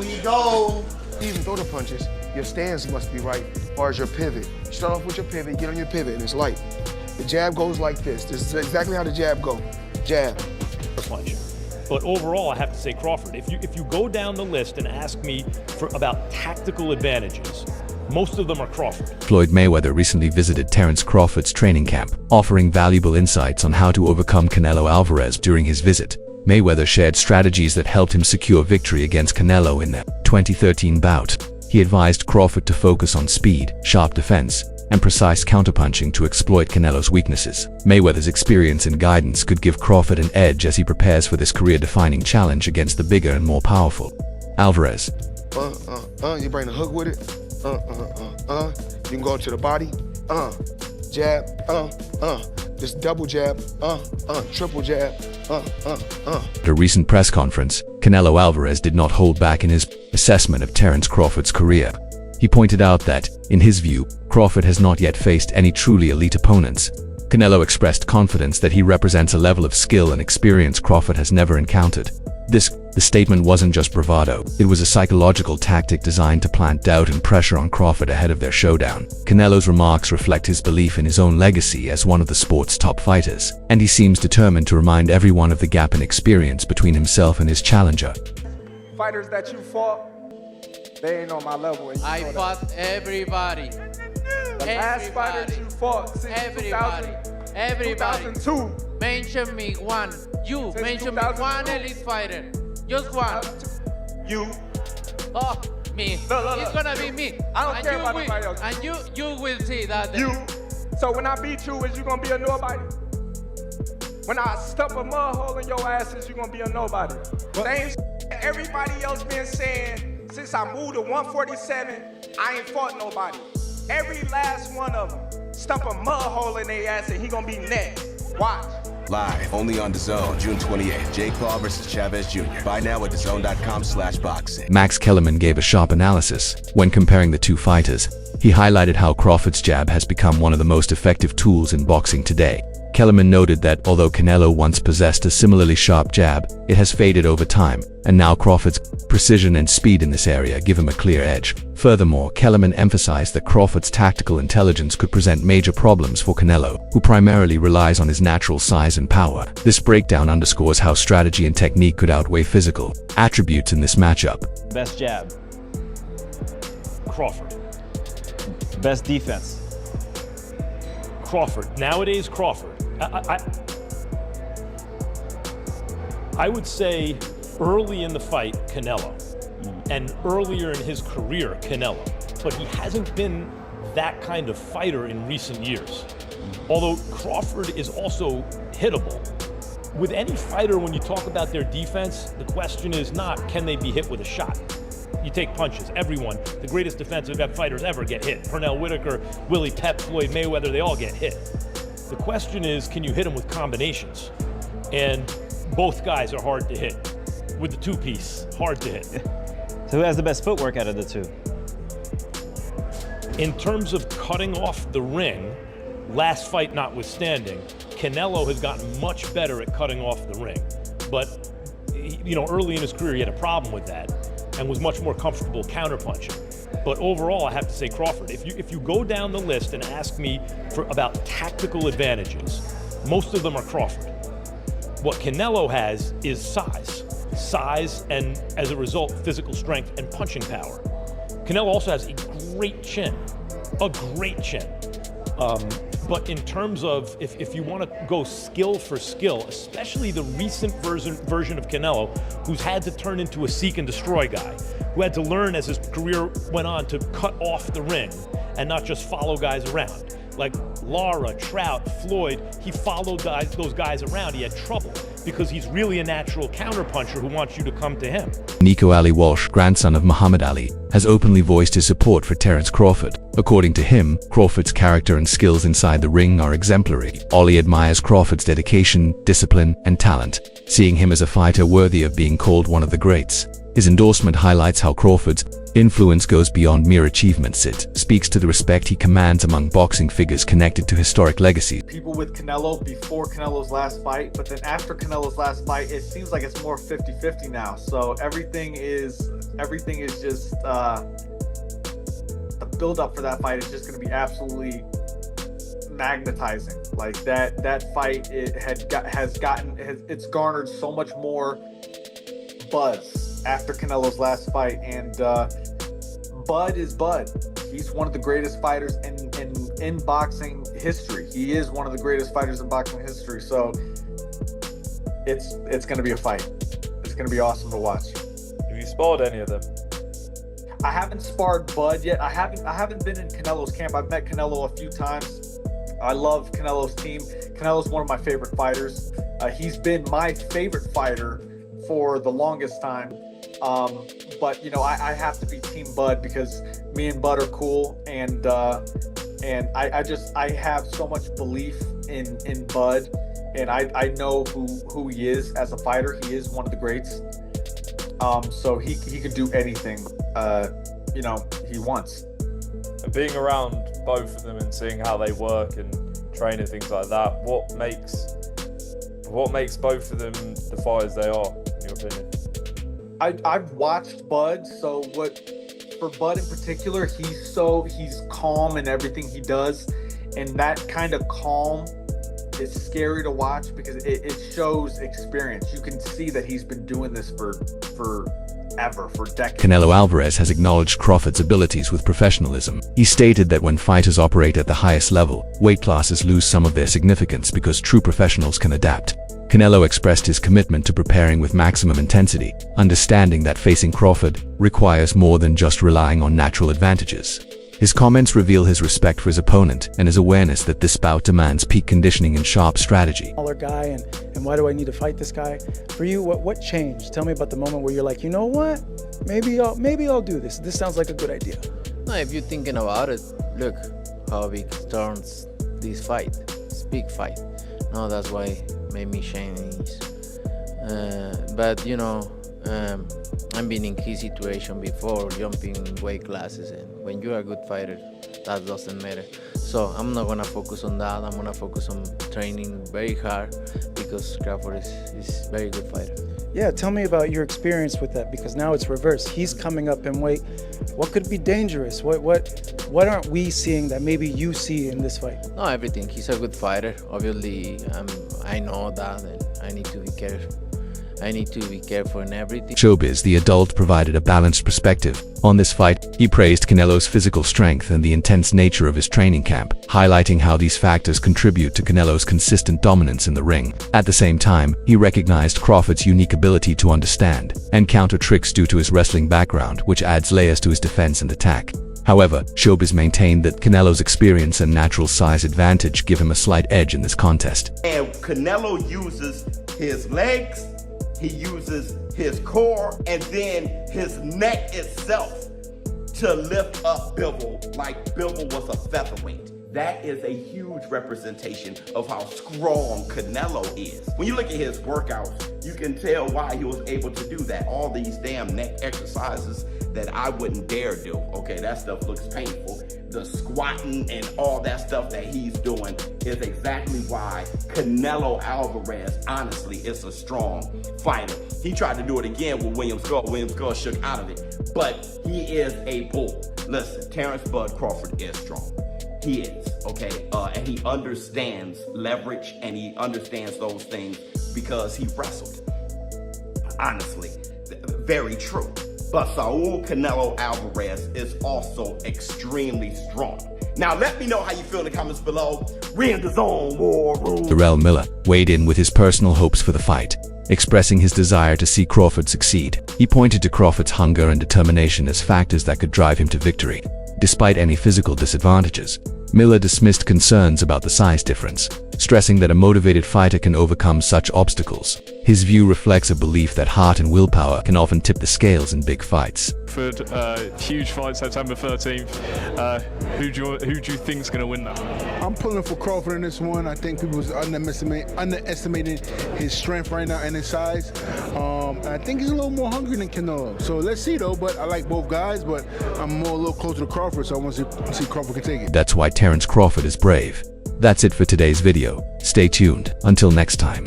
we go. Even throw the punches, your stance must be right as far as your pivot. Start off with your pivot, get on your pivot, and it's light. The jab goes like this. This is exactly how the jab goes. Jab. Punch. But overall, I have to say Crawford. If you go down the list and ask me about tactical advantages, most of them are Crawford. Floyd Mayweather recently visited Terence Crawford's training camp, offering valuable insights on how to overcome Canelo Alvarez. During his visit, Mayweather shared strategies that helped him secure victory against Canelo in the 2013 bout. He advised Crawford to focus on speed, sharp defense, and precise counterpunching to exploit Canelo's weaknesses. Mayweather's experience and guidance could give Crawford an edge as he prepares for this career-defining challenge against the bigger and more powerful Alvarez. You bring the hook with it. You can go to the body. Jab. Just double jab. Triple jab. At a recent press conference, Canelo Alvarez did not hold back in his assessment of Terence Crawford's career. He pointed out that, in his view, Crawford has not yet faced any truly elite opponents. Canelo expressed confidence that he represents a level of skill and experience Crawford has never encountered. The statement wasn't just bravado, it was a psychological tactic designed to plant doubt and pressure on Crawford ahead of their showdown. Canelo's remarks reflect his belief in his own legacy as one of the sport's top fighters, and he seems determined to remind everyone of the gap in experience between himself and his challenger. Fighters that you fought, they ain't on my level. I fought everybody. The last fighters you fought since 2002. Mention me one. You mention me one elite fighter. Just one. You. Oh, me. Look. It's gonna be me. I don't care about anybody else. And you will see that. You. So when I beat you, is you gonna be a nobody? When I stuff a mud hole in your ass, is you gonna be a nobody? Same everybody else been saying since I moved to 147, I ain't fought nobody. Every last one of them stump a mud hole in their ass and he gonna be next. Watch. Live, only on DAZN, June 28th. Jake Paul versus Chavez Jr. Buy now at DAZN.com/boxing. Max Kellerman gave a sharp analysis. When comparing the two fighters, he highlighted how Crawford's jab has become one of the most effective tools in boxing today. Kellerman noted that although Canelo once possessed a similarly sharp jab, it has faded over time, and now Crawford's precision and speed in this area give him a clear edge. Furthermore, Kellerman emphasized that Crawford's tactical intelligence could present major problems for Canelo, who primarily relies on his natural size and power. This breakdown underscores how strategy and technique could outweigh physical attributes in this matchup. Best jab, Crawford. best defense. Crawford. Nowadays, Crawford. I would say early in the fight, Canelo. And earlier in his career, Canelo. But he hasn't been that kind of fighter in recent years. Although Crawford is also hittable. With any fighter, when you talk about their defense, the question is not, can they be hit with a shot? You take punches. Everyone, the greatest defensive fighters ever get hit. Pernell Whitaker, Willie Pep, Floyd Mayweather, they all get hit. The question is, can you hit them with combinations? And both guys are hard to hit. With the two-piece, hard to hit. So who has the best footwork out of the two? In terms of cutting off the ring, last fight notwithstanding, Canelo has gotten much better at cutting off the ring. But, you know, early in his career, he had a problem with that and was much more comfortable counterpunching. But overall, I have to say Crawford. If you go down the list and ask me about tactical advantages, most of them are Crawford. What Canelo has is size, and as a result, physical strength and punching power. Canelo also has a great chin. But in terms of, if you want to go skill for skill, especially the recent version of Canelo, who's had to turn into a seek and destroy guy, who had to learn as his career went on to cut off the ring and not just follow guys around. Like Lara, Trout, Floyd, he followed those guys around. He had trouble because he's really a natural counterpuncher who wants you to come to him. Nico Ali Walsh, grandson of Muhammad Ali, has openly voiced his support for Terence Crawford. According to him, Crawford's character and skills inside the ring are exemplary. Ali admires Crawford's dedication, discipline, and talent, seeing him as a fighter worthy of being called one of the greats. His endorsement highlights how Crawford's influence goes beyond mere achievements. It speaks to the respect he commands among boxing figures connected to historic legacies. People with Canelo before Canelo's last fight, but then after Canelo's last fight, it seems like it's more 50-50 now. So everything is just the build up for that fight is just going to be absolutely magnetizing. Like that fight, it's garnered so much more buzz after Canelo's last fight, and Bud is Bud. He's one of the greatest fighters in boxing history. He is one of the greatest fighters in boxing history. So it's going to be a fight. It's going to be awesome to watch. Have you sparred any of them? I haven't sparred Bud yet. I haven't been in Canelo's camp. I've met Canelo a few times. I love Canelo's team. Canelo's one of my favorite fighters. He's been my favorite fighter for the longest time. But you know, I have to be Team Bud because me and Bud are cool, and I have so much belief in Bud, and I know who he is as a fighter. He is one of the greats. So he could do anything, you know, he wants. And being around both of them and seeing how they work and train and things like that, what makes both of them the fighters they are, in your opinion? I've watched Bud, so for Bud in particular, he's calm in everything he does, and that kind of calm is scary to watch because it shows experience. You can see that he's been doing this for decades. Canelo Alvarez has acknowledged Crawford's abilities with professionalism. He stated that when fighters operate at the highest level, weight classes lose some of their significance because true professionals can adapt. Canelo expressed his commitment to preparing with maximum intensity, understanding that facing Crawford requires more than just relying on natural advantages. His comments reveal his respect for his opponent and his awareness that this bout demands peak conditioning and sharp strategy. Smaller guy, and why do I need to fight this guy? For you, what changed? Tell me about the moment where you're like, you know what? Maybe I'll do this. This sounds like a good idea. No, if you're thinking about it, look how big turns this fight. It's a big fight. No, that's why made me change. But you know, I've been in his situation before, jumping weight classes, and when you're a good fighter, that doesn't matter. So I'm not gonna focus on that. I'm gonna focus on training very hard because Crawford is a very good fighter. Yeah, tell me about your experience with that, because now it's reversed. He's coming up in weight. What could be dangerous? What aren't we seeing that maybe you see in this fight? No, everything. He's a good fighter. Obviously, I know that, and I need to be careful. I need to be careful in everything. Showbiz The Adult provided a balanced perspective on this fight. He praised Canelo's physical strength and the intense nature of his training camp, highlighting how these factors contribute to Canelo's consistent dominance in the ring. At the same time, he recognized Crawford's unique ability to understand and counter tricks due to his wrestling background, which adds layers to his defense and attack. However, Showbiz maintained that Canelo's experience and natural size advantage give him a slight edge in this contest. And Canelo uses his legs, he uses his core, and then his neck itself to lift up Bivol like Bivol was a featherweight. That is a huge representation of how strong Canelo is. When you look at his workouts, you can tell why he was able to do that. All these damn neck exercises that I wouldn't dare do. Okay, that stuff looks painful. The squatting and all that stuff that he's doing is exactly why Canelo Alvarez, honestly, is a strong fighter. He tried to do it again with William Skull. William Skull shook out of it, but he is a bull. Listen, Terence Bud Crawford is strong. He is, okay? And he understands leverage, and he understands those things because he wrestled. Honestly, very true. But Saul Canelo Alvarez is also extremely strong. Now let me know how you feel in the comments below. We in the zone, war room. Darrell Miller weighed in with his personal hopes for the fight, expressing his desire to see Crawford succeed. He pointed to Crawford's hunger and determination as factors that could drive him to victory. Despite any physical disadvantages, Miller dismissed concerns about the size difference, stressing that a motivated fighter can overcome such obstacles. His view reflects a belief that heart and willpower can often tip the scales in big fights. Huge fight September 13th. Who do you think is going to win that? I'm pulling for Crawford in this one. I think people was underestimating his strength right now and his size. I think he's a little more hungry than Canelo. So let's see though, but I like both guys, but I'm a little closer to Crawford, so I want to see Crawford can take it. That's why Terence Crawford is brave. That's it for today's video. Stay tuned. Until next time.